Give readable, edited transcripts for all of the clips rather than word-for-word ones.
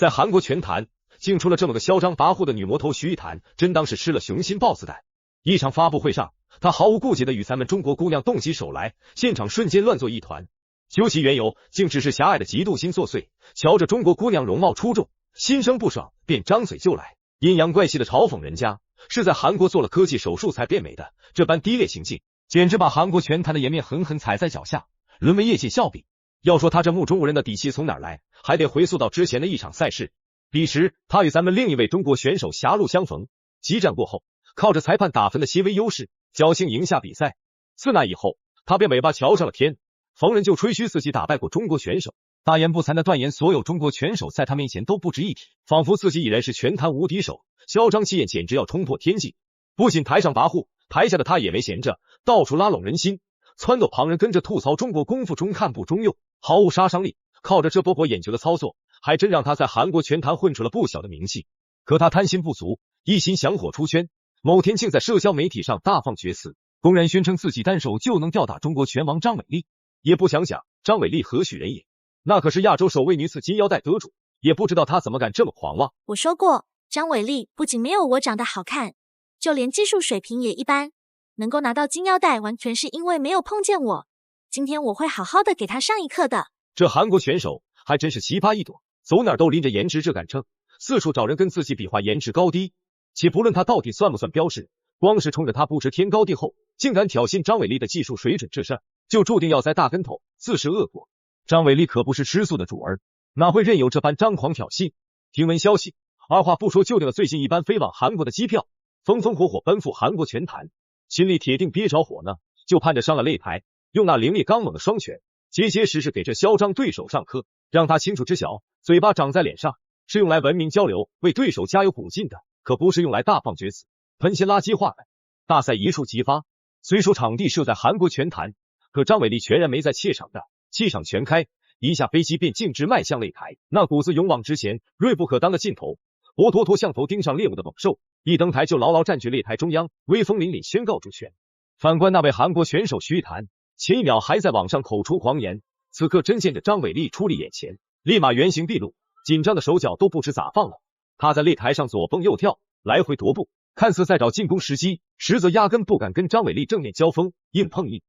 在韩国拳坛竟出了这么个嚣张跋扈的女魔头徐艺潭，真当是吃了雄心豹子胆。一场发布会上，她毫无顾忌的与咱们中国姑娘动起手来，现场瞬间乱作一团。究其缘由，竟只是狭隘的嫉妒心作祟。瞧着中国姑娘容貌出众，心生不爽，便张嘴就来，阴阳怪气的嘲讽人家是在韩国做了科技手术才变美的，这般低劣行径，简直把韩国拳坛的颜面狠狠踩在脚下，沦为业界笑柄。要说他这目中无人的底气从哪儿来，还得回溯到之前的一场赛事。彼时他与咱们另一位中国选手狭路相逢，激战过后，靠着裁判打分的些微优势，侥幸赢下比赛。自那以后，他便尾巴瞧上了天，逢人就吹嘘自己打败过中国选手，大言不惭的断言所有中国拳手在他面前都不值一提，仿佛自己已然是拳坛无敌手，嚣张气焰简直要冲破天际。不仅台上跋扈，台下的他也没闲着，到处拉拢人心，撺掇旁人跟着吐槽中国功夫中看不中用，毫无杀伤力。靠着这博博眼球的操作，还真让他在韩国拳坛混出了不小的名气。可他贪心不足，一心想火出圈，某天竟在社交媒体上大放厥词，公然宣称自己单手就能吊打中国拳王张伟丽。也不想想张伟丽何许人也，那可是亚洲首位女子金腰带得主，也不知道她怎么敢这么狂妄。我说过，张伟丽不仅没有我长得好看，就连技术水平也一般，能够拿到金腰带完全是因为没有碰见我。今天我会好好的给她上一课的。这韩国选手还真是奇葩一朵，走哪儿都拎着颜值这杆秤，四处找人跟自己比划颜值高低。且不论他到底算不算标示，光是冲着他不知天高地厚，竟敢挑衅张伟丽的技术水准，这事儿就注定要栽大跟头，自食恶果。张伟丽可不是吃素的主儿，哪会任由这般张狂挑衅？听闻消息，二话不说就订了最近一班飞往韩国的机票，风风火火奔赴韩国拳坛，心里铁定憋着火呢，就盼着上了擂台，用那凌厉刚猛的双拳结结实实给这嚣张对手上课，让他清楚知晓，嘴巴长在脸上是用来文明交流，为对手加油鼓劲的，可不是用来大放厥词、喷些垃圾话的。大赛一触即发，虽说场地设在韩国拳坛，可张伟丽全然没在怯场的，气场全开，一下飞机便径直迈向擂台，那股子勇往直前、锐不可当的劲头，活脱脱像头盯上猎物的猛兽，一登台就牢牢占据擂台中央，威风凛凛宣告主权。反观那位韩国选手徐艺潭，前一秒还在网上口出狂言，此刻真见着张伟丽矗立眼前，立马原形毕露，紧张的手脚都不知咋放了。他在擂台上左蹦右跳，来回踱步，看似在找进攻时机，实则压根不敢跟张伟丽正面交锋，硬碰硬。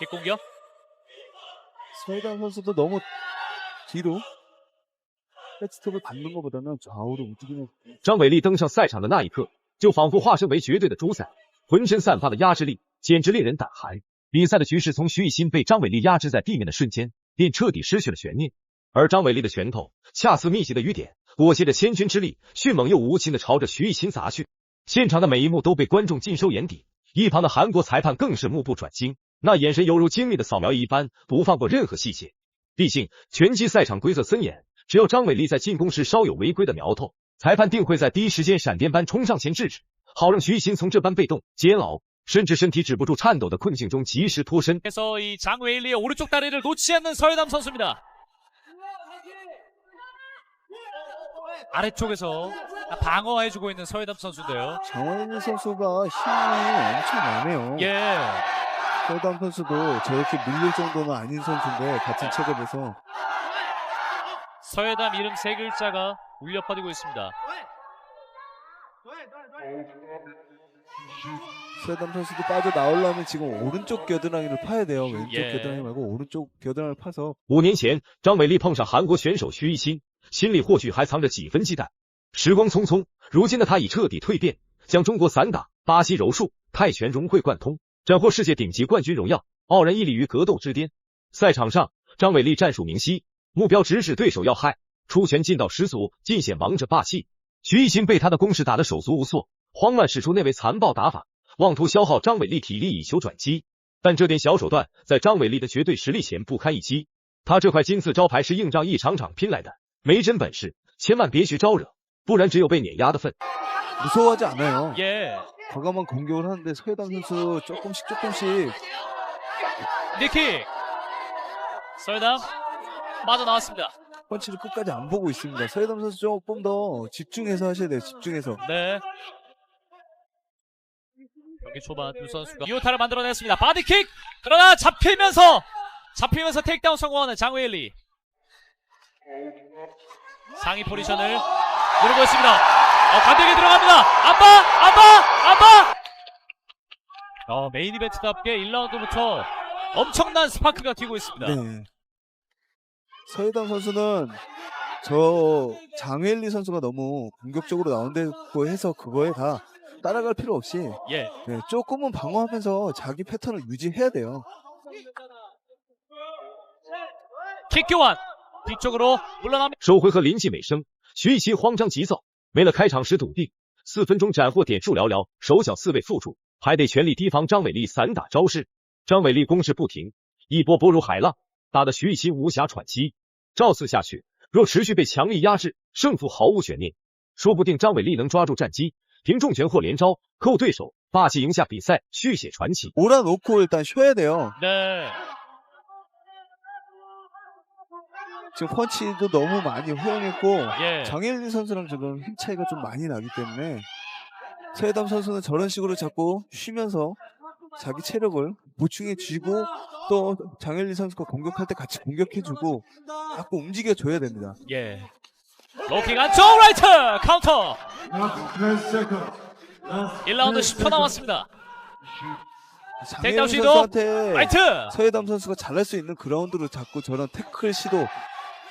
킥공격 서해당 선수도 너무 뒤로 백스톱을 받는 것보다는 좌우로 움직이는。张伟丽登上赛场的那一刻，就仿佛化身为绝对的主宰，浑身散发的压制力简直令人胆寒。比赛的局势从徐艺昕被张伟丽压制在地面的瞬间，便彻底失去了悬念。而张伟丽的拳头恰似密集的雨点，裹挟着千钧之力，迅猛又无情的朝着徐艺昕砸去。现场的每一幕都被观众尽收眼底，一旁的韩国裁判更是目不转睛，那眼神犹如精密的扫描仪一般，不放过任何细节。毕竟拳击赛场规则森严，只要张伟丽在进攻时稍有违规的苗头，裁判定会在第一时间闪电般冲上前制止，好让徐艺昕从这般被动、煎熬甚至身体止不住颤抖的困境中及时脱身。 그래서 이 장웨일리의 오른쪽 다리를 놓지 않는 서해담 선수입니다. 아래쪽에서 방어해주고 있는 서해담 선수인데요. 장웨일리 선수가 힘이 엄청 나네요. 예. 서해담 선수도 저렇게 밀릴 정도는 아닌 선수인데 같은 체급에서. 서해담 이름 세 글자가 울려 퍼지고 있습니다. 서해담 선수도 빠져나오려면 지금 오른쪽 겨드랑이를 파야 돼요. 왼쪽 예. 겨드랑이 말고 오른쪽 겨드랑이를 파서. 5年前，张伟丽碰上韩国选手徐艺昕，心里或许还藏着几分忌惮。时光匆匆，如今的他已彻底蜕变，将中国散打、巴西柔术、泰拳融会贯通，斩获世界顶级冠军荣耀，傲然屹立于格斗之巅。赛场上，张伟丽战术明晰，目标直指对手要害，出拳劲道十足，尽显王者霸气。徐艺昕被他的攻势打得手足无措，慌乱使出那位残暴打法，妄图消耗张伟丽体力以求转机。但这点小手段在张伟丽的绝对实力前不堪一击，他这块金字招牌是硬仗一场场拼来的，没真本事千万別去招惹，不然只有被碾压的份。 무서워하지 않아요. 예. 과감한 공격을 하는데 서해담 선수 조금씩 니킥. 서해담 맞아 나왔습니다. 펀치를 끝까지 안 보고 있습니다. 서해담 선수 조금 더 집중해서 하셔야 돼요. 집중해서. 네. 경기 초반 두 선수가 이오타를 만들어냈습니다. 바디킥! 그러나 잡히면서 테이크다운 성공하는 장웨일리. 상위 포지션을 누르고 있습니다. 관대하게 들어갑니다. 안바! 메인 이벤트답게 1라운드부터 엄청난 스파크가 튀고 있습니다. 네. 서해담 선수는 저 장웨일리 선수가 너무 공격적으로 나온다고 해서 그거에 다 따라갈 필요 없이 예. 네, 조금은 방어하면서 자기 패턴을 유지해야 돼요. 킥 교환. 뒤쪽으로 물러납니다.首回合临近尾声，徐艺昕慌张急躁，没了开场时笃定，4分钟斩获点数寥寥，手脚4位负助，还得全力提防张伟丽散打招式。张伟丽攻势不停，一波波如海浪，打得徐艺昕无暇喘息。照此下去，若持续被强力压制，胜负毫无悬念。说不定张伟丽能抓住战机，凭重拳或连招扣对手，霸气赢下比赛，续写传奇。 몰아놓고 일단 쉬어야 돼요. 네. 지금 펀치도 너무 많이 허용했고 예. 장혜리 선수랑 지금 힘 차이가 좀 많이 나기 때문에 서해담 선수는 저런 식으로 자꾸 쉬면서 자기 체력을 보충해주고 또 장혜리 선수가 공격할 때 같이 공격해주고 자꾸 움직여줘야 됩니다. 예. 로킹 안쪽 라이트 카운터. 1라운드 10초 남았습니다. 장혜리 시도. 선수한테 라이트. 서해담 선수가 잘할 수 있는 그라운드로 자꾸 저런 태클 시도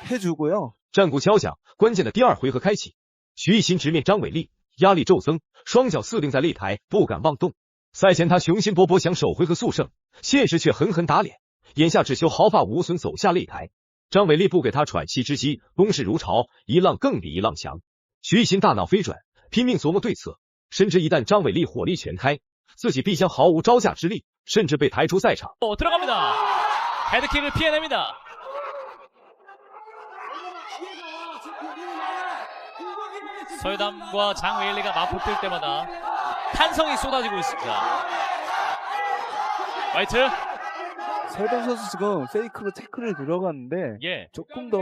해주고요. 战鼓敲响，关键的第二回合开启。徐艺昕直面张伟丽，压力骤增，双脚四定在擂台，不敢妄动。赛前他雄心勃勃想首回合速胜，现实却狠狠打脸。眼下只求毫发无损走下擂台。张伟丽不给他喘息之机，攻势如潮，一浪更比一浪强。徐艺昕大脑飞转，拼命琢磨对策，深知一旦张伟丽火力全开，自己必将毫无招架之力，甚至被抬出赛场。 들어갑니다. 헤드킥을 피해냅니다. 서해담과 장웨일리가 맞붙을 때마다 탄성이 쏟아지고 있습니다. 화이트. 서해담 선수 지금 페이크로 태클을 들어갔는데 예. 조금 더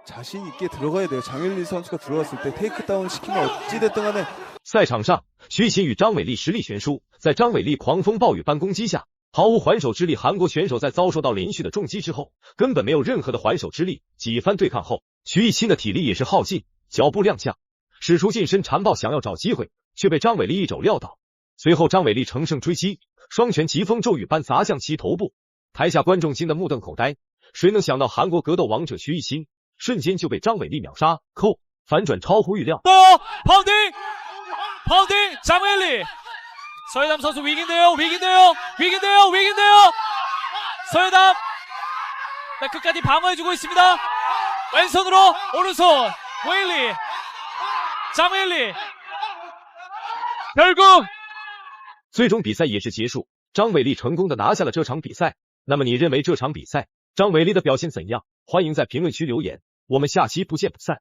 자신 있게 들어가야 돼요. 장혜리 선수가 들어갔을 때 테이크다운 시키면 어찌됐든 간에 赛场上，徐艺昕与张伟丽实力悬殊，在张伟丽狂风暴雨般攻击下，毫无还手之力。韩国选手在遭受到连续的重击之后，根本没有任何的还手之力。几番对抗后，徐艺昕的体力也是耗尽，脚步踉跄，使出近身缠抱想要找机会，却被张伟丽一肘撂倒。随后张伟丽乘胜追击，双拳疾风骤雨般砸向其头部。台下观众惊得目瞪口呆，谁能想到韩国格斗王者徐艺昕瞬间就被张伟丽秒杀，扣反转超乎预料。 파운딩 장웨일리. 서해담 선수 위기인데요. 서해담 끝까지 방어해주고 있습니다. 왼손으로 오른손 웨일리 장웨일리. 결국 最终比赛也是结束，张伟丽成功的拿下了这场比赛。那么你认为这场比赛张伟丽的表现怎样？欢迎在评论区留言，我们下期不见不散。